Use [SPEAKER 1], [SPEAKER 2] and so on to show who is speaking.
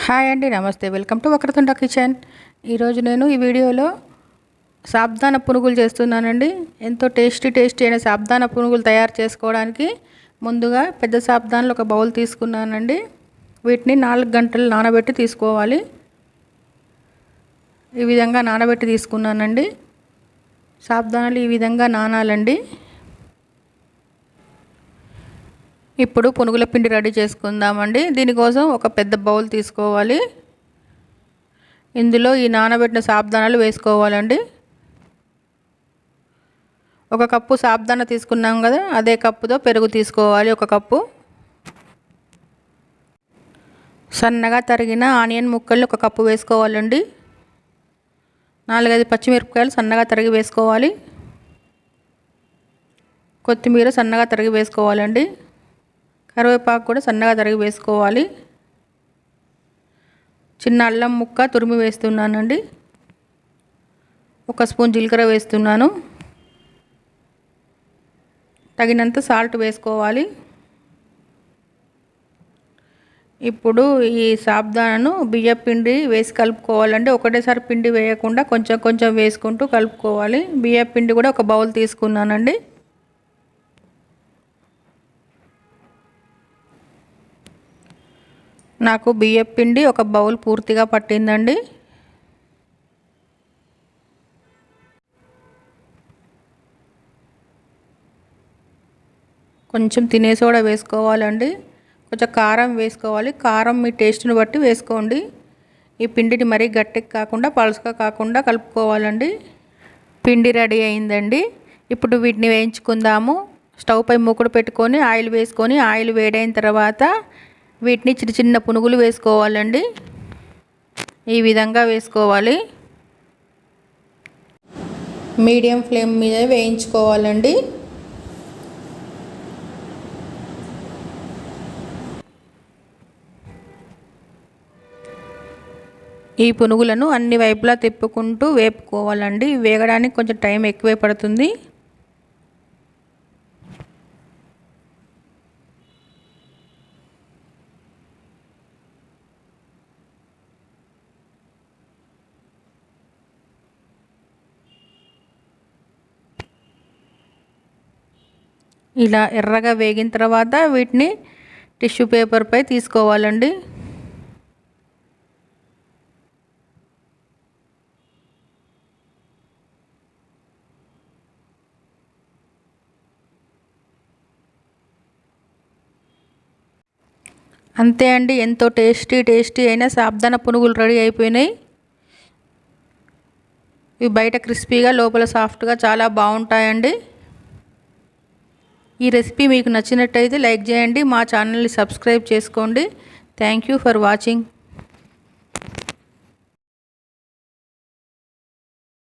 [SPEAKER 1] Hi అండి, నమస్తే. Welcome to Vakratunda kitchen. ఈరోజు నేను ఈ వీడియోలో సాబ్దాన పునుగులు చేస్తున్నానండి. ఎంతో టేస్టీ అయిన సాబ్దాన పునుగులు తయారు చేసుకోవడానికి ముందుగా పెద్ద సాబ్దానలు ఒక బౌల్ తీసుకున్నానండి. వీటిని 4 గంటలు నానబెట్టి తీసుకోవాలి. ఈ విధంగా నానబెట్టి తీసుకున్నానండి. సాబ్దానాలు ఈ విధంగా నానాలండి. ఇప్పుడు పునుగుల పిండి రెడీ చేసుకుందామండి. దీనికోసం ఒక పెద్ద బౌల్ తీసుకోవాలి. ఇందులో ఈ నానబెట్టిన సాబ్దానాలు వేసుకోవాలండి. 1 కప్పు సాబ్దానా తీసుకున్నాం కదా, అదే కప్పుతో పెరుగు తీసుకోవాలి. 1 కప్పు సన్నగా తరిగిన ఆనియన్ ముక్కల్ని 1 కప్పు వేసుకోవాలండి. 4-5 పచ్చిమిరపకాయలు సన్నగా తరిగి వేసుకోవాలి. కొత్తిమీర సన్నగా తరిగి వేసుకోవాలండి. కరివేపాకు కూడా సన్నగా తరిగి వేసుకోవాలి. చిన్న అల్లం ముక్క తురిమి వేస్తున్నానండి. 1 స్పూన్ జీలకర్ర వేస్తున్నాను. తగినంత సాల్ట్ వేసుకోవాలి. ఇప్పుడు ఈ సాబ్దానాను బియ్యం పిండి వేసి కలుపుకోవాలండి. ఒకటేసారి పిండి వేయకుండా కొంచెం కొంచెం వేసుకుంటూ కలుపుకోవాలి. బియ్యం పిండి కూడా 1 బౌల్ తీసుకున్నానండి. నాకు బియ్యం పిండి 1 బౌల్ పూర్తిగా పట్టిందండి. కొంచెం తినే సోడా వేసుకోవాలండి. కొంచెం కారం వేసుకోవాలి. కారం మీ టేస్ట్ని బట్టి వేసుకోండి. ఈ పిండిని మరీ గట్టిగా కాకుండా పలుచగా కాకుండా కలుపుకోవాలండి. పిండి రెడీ అయిందండి. ఇప్పుడు వీటిని వేయించుకుందాము. స్టవ్ పై మూకుడు పెట్టుకొని ఆయిల్ వేసుకొని ఆయిల్ వేడైన తర్వాత వీటిని చిన్న చిన్న పునుగులు వేసుకోవాలండి. ఈ విధంగా వేసుకోవాలి. మీడియం ఫ్లేమ్ మీద వేయించుకోవాలండి. ఈ పునుగులను అన్ని వైపులా తిప్పుకుంటూ వేపుకోవాలండి. వేగడానికి కొంచెం టైం ఎక్కువే పడుతుంది. ఇలా ఎర్రగా వేగిన తర్వాత వీటిని టిష్యూ పేపర్పై తీసుకోవాలండి. అంతే అండి, ఎంతో టేస్టీ అయిన సాబ్దాన పునుగులు రెడీ అయిపోయినాయి. ఇవి బయట క్రిస్పీగా లోపల సాఫ్ట్గా చాలా బాగుంటాయండి. ఈ రెసిపీ మీకు నచ్చినట్టయితే లైక్ చేయండి. మా ఛానల్ని సబ్స్క్రైబ్ చేసుకోండి. Thank you for watching.